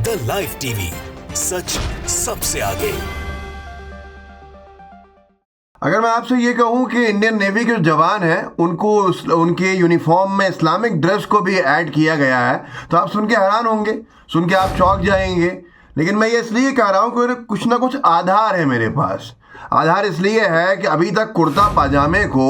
The live TV, सच सबसे आगे। अगर मैं आपसे ये कहूं कि इंडियन नेवी के जो जवान हैं उनको उनके यूनिफॉर्म में इस्लामिक ड्रेस को भी ऐड किया गया है तो आप सुन के हैरान होंगे, सुन के आप चौंक जाएंगे। लेकिन मैं ये इसलिए कह रहा हूं कि कुछ ना कुछ आधार है मेरे पास। आधार इसलिए है कि अभी तक कुर्ता पाजामे को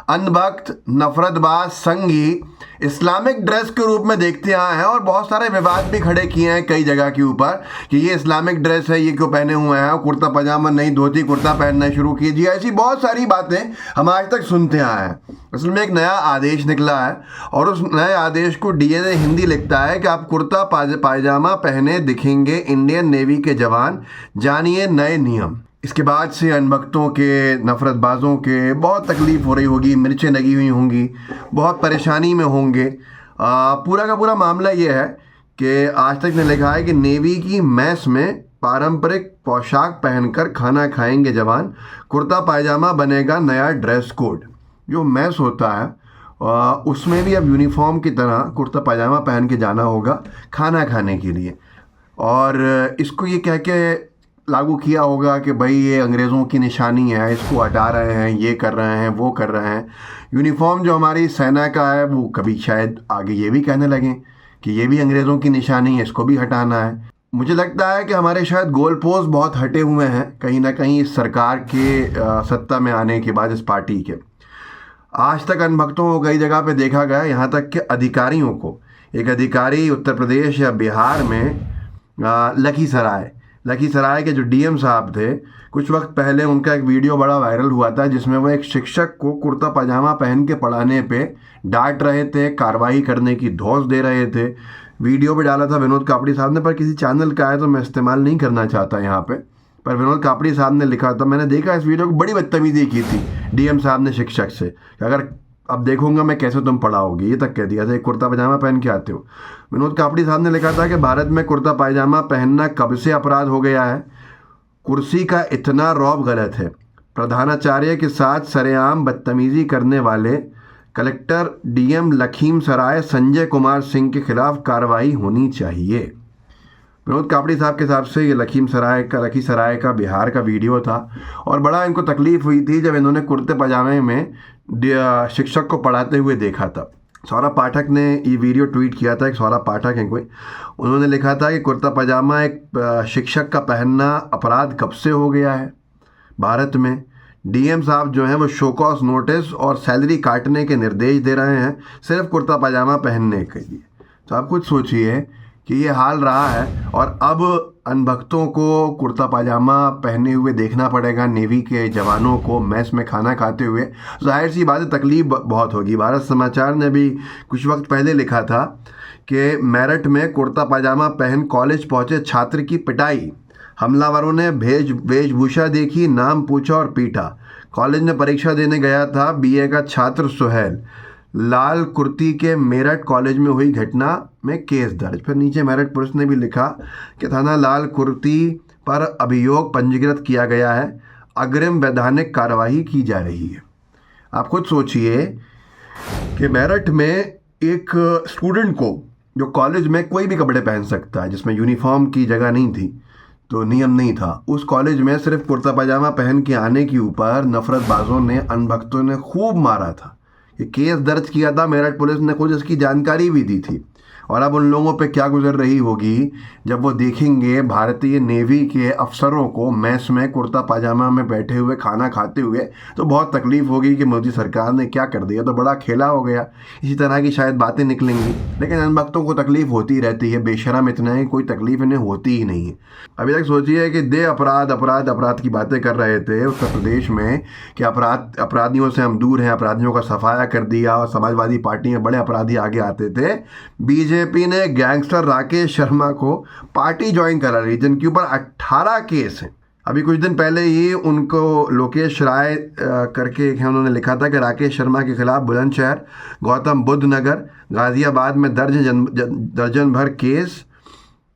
अंधभक्त, नफरतबाज, संघी इस्लामिक ड्रेस के रूप में देखते आए हैं और बहुत सारे विवाद भी खड़े किए हैं कई जगह के ऊपर कि ये इस्लामिक ड्रेस है, ये क्यों पहने हुए हैं, कुर्ता पजामा नहीं, धोती कुर्ता पहनना शुरू कीजिए। ऐसी बहुत सारी बातें हम आज तक सुनते आए हैं। असल में एक नया आदेश निकला है और उस नए आदेश को डीएनए हिंदी लिखता है कि आप कुर्ता पायजामा पहने दिखेंगे इंडियन नेवी के जवान, जानिए नए नियम। इसके बाद से अनभक्तों के, नफरतबाजों के बहुत तकलीफ़ हो रही होगी, मिर्चें लगी हुई होंगी, बहुत परेशानी में होंगे। पूरा का पूरा मामला ये है कि आज तक ने लिखा है कि नेवी की मैस में पारंपरिक पोशाक पहनकर खाना खाएंगे जवान, कुर्ता पायजामा बनेगा नया ड्रेस कोड। जो मैस होता है उसमें भी अब यूनिफॉर्म की तरह कुर्ता पायजामा पहन के जाना होगा खाना खाने के लिए। और इसको ये कह के लागू किया होगा कि भाई ये अंग्रेज़ों की निशानी है, इसको हटा रहे हैं, ये कर रहे हैं, वो कर रहे हैं। यूनिफॉर्म जो हमारी सेना का है वो कभी शायद आगे ये भी कहने लगें कि ये भी अंग्रेज़ों की निशानी है, इसको भी हटाना है। मुझे लगता है कि हमारे शायद गोल पोस्ट बहुत हटे हुए हैं कहीं ना कहीं इस सरकार के सत्ता में आने के बाद, इस पार्टी के। आज तक अनभक्तों को कई जगह पे देखा गया, यहाँ तक कि अधिकारियों को। एक अधिकारी उत्तर प्रदेश या बिहार में लखीसराय के जो डीएम साहब थे, कुछ वक्त पहले उनका एक वीडियो बड़ा वायरल हुआ था जिसमें वो एक शिक्षक को कुर्ता पजामा पहन के पढ़ाने पे डांट रहे थे, कार्रवाई करने की धौंस दे रहे थे। वीडियो भी डाला था विनोद कापड़ी साहब ने, पर किसी चैनल का है तो मैं इस्तेमाल नहीं करना चाहता यहाँ पे। पर विनोद कापड़ी साहब ने लिखा था, मैंने देखा इस वीडियो को, बड़ी बदतमीजी की थी डीएम साहब ने शिक्षक से कि अगर अब देखूंगा मैं कैसे तुम पढ़ाओगे, ये तक कह दिया था, एक कुर्ता पजामा पहन के आते हो। विनोद कापड़ी साहब ने लिखा था कि भारत में कुर्ता पायजामा पहनना कब से अपराध हो गया है, कुर्सी का इतना रौब गलत है, प्रधानाचार्य के साथ सरेआम बदतमीजी करने वाले कलेक्टर डीएम लखीमसराय संजय कुमार सिंह के खिलाफ कार्रवाई होनी चाहिए। विनोद कापड़ी साहब के हिसाब से ये लखीसराय का बिहार का वीडियो था और बड़ा इनको तकलीफ़ हुई थी जब इन्होंने कुर्ते पजामे में शिक्षक को पढ़ाते हुए देखा था। सौरभ पाठक ने ये वीडियो ट्वीट किया था, एक सौरभ पाठक हैं कोई, उन्होंने लिखा था कि कुर्ता पजामा एक शिक्षक का पहनना अपराध कब से हो गया है भारत में। डीएम साहब जो हैं वो शोकॉस नोटिस और सैलरी काटने के निर्देश दे रहे हैं सिर्फ कुर्ता पजामा पहनने के लिए। तो आप खुद सोचिए कि ये हाल रहा है और अब अनभक्तों को कुर्ता पाजामा पहने हुए देखना पड़ेगा नेवी के जवानों को मैस में खाना खाते हुए। जाहिर सी बात है तकलीफ बहुत होगी। भारत समाचार ने भी कुछ वक्त पहले लिखा था कि मेरठ में कुर्ता पाजामा पहन कॉलेज पहुंचे छात्र की पिटाई, हमलावरों ने वेशभूषा देखी, नाम पूछा और पीटा। कॉलेज में परीक्षा देने गया था बीए का छात्र सुहेल, लाल कुर्ती के मेरठ कॉलेज में हुई घटना में केस दर्ज। फिर नीचे मेरठ पुलिस ने भी लिखा कि थाना लाल कुर्ती पर अभियोग पंजीकृत किया गया है, अग्रिम वैधानिक कार्यवाही की जा रही है। आप खुद सोचिए कि मेरठ में एक स्टूडेंट को, जो कॉलेज में कोई भी कपड़े पहन सकता है, जिसमें यूनिफॉर्म की जगह नहीं थी तो नियम नहीं था, उस कॉलेज में सिर्फ कुर्ता पजामा पहन के आने के ऊपर नफरतबाजों ने, अनभक्तों ने खूब मारा था। ये केस दर्ज किया था, मेरठ पुलिस ने खुद इसकी जानकारी भी दी थी। और अब उन लोगों पे क्या गुजर रही होगी जब वो देखेंगे भारतीय नेवी के अफसरों को मैस में कुर्ता पाजामा में बैठे हुए खाना खाते हुए, तो बहुत तकलीफ होगी कि मोदी सरकार ने क्या कर दिया, तो बड़ा खेला हो गया। इसी तरह की शायद बातें निकलेंगी, लेकिन अनभक्तों को तकलीफ होती रहती है, बेशरम इतना है, कोई तकलीफ इन्हें होती ही नहीं है। अभी तक सोचिए कि अपराध की बातें कर रहे थे उत्तर प्रदेश में कि अपराधियों से हम दूर हैं, अपराधियों का सफाया कर दिया और समाजवादी पार्टी में बड़े अपराधी आगे आते थे। बीजेपी ने गैंगस्टर राकेश शर्मा को पार्टी ज्वाइन करा रही, जिनके ऊपर 18 केस हैं। अभी कुछ दिन पहले ही उनको लोकेश राय करके उन्होंने लिखा था कि राकेश शर्मा के खिलाफ बुलंदशहर, गौतम बुद्ध नगर, गाजियाबाद में दर्जन भर केस।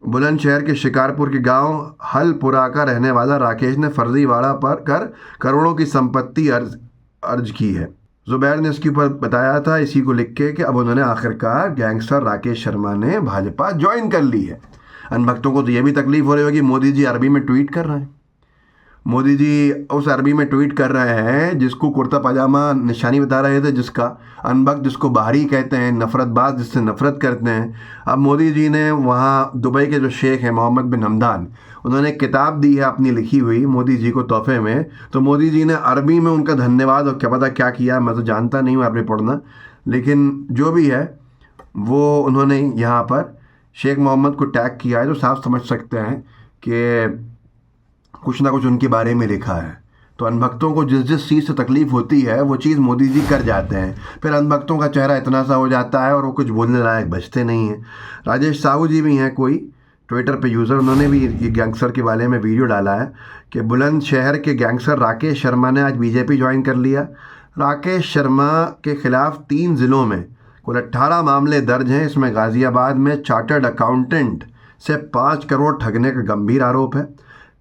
बुलंदशहर के शिकारपुर के गांव हलपुरा का रहने वाला राकेश ने फर्जीवाड़ा पर कर करोड़ों की संपत्ति अर्ज की है। जुबैर ने इसके ऊपर बताया था इसी को लिख के कि अब उन्होंने आखिरकार गैंगस्टर राकेश शर्मा ने भाजपा ज्वाइन कर ली है। अनभक्तों को तो ये भी तकलीफ हो रही होगी, मोदी जी अरबी में ट्वीट कर रहे हैं। मोदी जी उस अरबी में ट्वीट कर रहे हैं जिसको कुर्ता पजामा निशानी बता रहे थे, जिसका अनभक्त जिसको बाहरी कहते हैं, नफरतबाज जिससे नफरत करते हैं। अब मोदी जी ने वहाँ दुबई के जो शेख हैं मोहम्मद बिन हमदान, उन्होंने एक किताब दी है अपनी लिखी हुई मोदी जी को तोहफे में, तो मोदी जी ने अरबी में उनका धन्यवाद और क्या पता क्या किया, मैं तो जानता नहीं हूँ अरबी पढ़ना, लेकिन जो भी है वो उन्होंने यहाँ पर शेख मोहम्मद को टैग किया है, तो साफ समझ सकते हैं कि कुछ ना कुछ उनके बारे में लिखा है। तो अनभक्तों को जिस जिस चीज़ से तकलीफ़ होती है वो चीज़ मोदी जी कर जाते हैं, फिर अनभक्तों का चेहरा इतना सा हो जाता है और वो कुछ बोलने लायक बचते नहीं हैं। राजेश साहू जी भी हैं कोई ट्विटर पे यूज़र, उन्होंने भी ये गैंगस्टर के बारे में वीडियो डाला है कि बुलंदशहर के गैंगस्टर राकेश शर्मा ने आज बीजेपी ज्वाइन कर लिया। राकेश शर्मा के ख़िलाफ़ 3 ज़िलों में कुल 18 मामले दर्ज हैं। इसमें गाज़ियाबाद में चार्टर्ड अकाउंटेंट से 5 करोड़ ठगने का गंभीर आरोप है।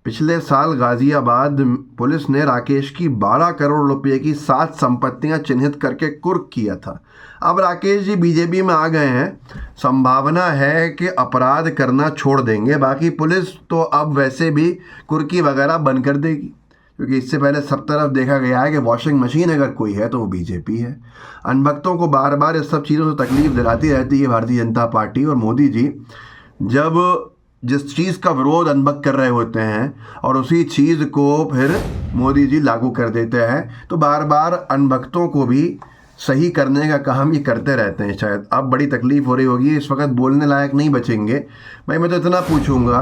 पिछले साल गाज़ियाबाद पुलिस ने राकेश की 12 करोड़ रुपए की 7 संपत्तियां चिन्हित करके कुर्क किया था। अब राकेश जी बीजेपी में आ गए हैं, संभावना है कि अपराध करना छोड़ देंगे। बाकी पुलिस तो अब वैसे भी कुर्की वगैरह बंद कर देगी, क्योंकि इससे पहले सब तरफ देखा गया है कि वॉशिंग मशीन अगर कोई है तो वो बीजेपी है। अनभक्तों को बार बार इस सब चीज़ों से तकलीफ दिलाती रहती है भारतीय जनता पार्टी, और मोदी जी जब जिस चीज़ का विरोध अनभक्त कर रहे होते हैं और उसी चीज़ को फिर मोदी जी लागू कर देते हैं, तो बार बार अनभक्तों को भी सही करने का काम ये करते रहते हैं। शायद अब बड़ी तकलीफ़ हो रही होगी, इस वक्त बोलने लायक नहीं बचेंगे। भाई मैं तो इतना पूछूंगा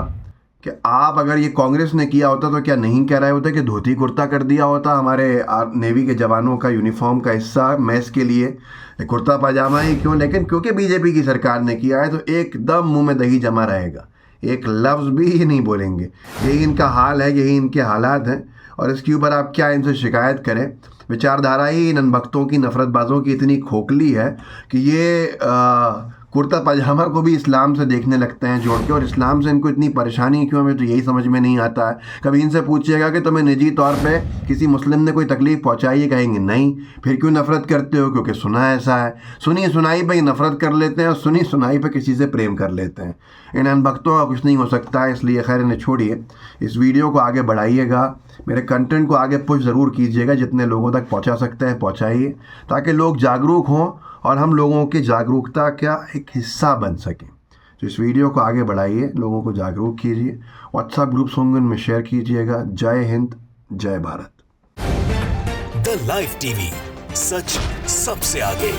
कि आप अगर ये कांग्रेस ने किया होता तो क्या नहीं कह रहे होते कि धोती कुर्ता कर दिया होता हमारे नेवी के जवानों का यूनिफॉर्म का हिस्सा मैस के लिए, कुर्ता पजामा ही क्यों? लेकिन क्योंकि बीजेपी की सरकार ने किया है तो एकदम मुंह में दही जमा रहेगा, एक लफ्ज़ भी नहीं बोलेंगे। यही इनका हाल है, यही इनके हालात हैं, और इसके ऊपर आप क्या इनसे शिकायत करें। विचारधारा ही इन अनभक्तों की, नफरतबाजों की इतनी खोखली है कि ये कुर्ता पजामा को भी इस्लाम से देखने लगते हैं जोड़ के, और इस्लाम से इनको इतनी परेशानी क्यों, हमें तो यही समझ में नहीं आता है। कभी इनसे पूछिएगा कि तुम्हें निजी तौर पे किसी मुस्लिम ने कोई तकलीफ़ पहुंचाई है, कहेंगे नहीं। फिर क्यों नफ़रत करते हो? क्योंकि सुना ऐसा है। सुनी सुनाई पे ही नफ़रत कर लेते हैं और सुनी सुनाई पे किसी से प्रेम कर लेते हैं। इन अनभक्तों का कुछ नहीं हो सकता है, इसलिए खैर इन्हें छोड़िए, इस वीडियो को आगे बढ़ाइएगा, मेरे कंटेंट को आगे पुश ज़रूर कीजिएगा, जितने लोगों तक पहुंचा सकते हैं पहुंचाइए, ताकि लोग जागरूक हों और हम लोगों की जागरूकता का एक हिस्सा बन सकें। तो इस वीडियो को आगे बढ़ाइए, लोगों को जागरूक कीजिए, व्हाट्सएप ग्रुप्स होंगे उनमें शेयर कीजिएगा। जय हिंद, जय भारत। द लाइव टीवी, सच सबसे आगे।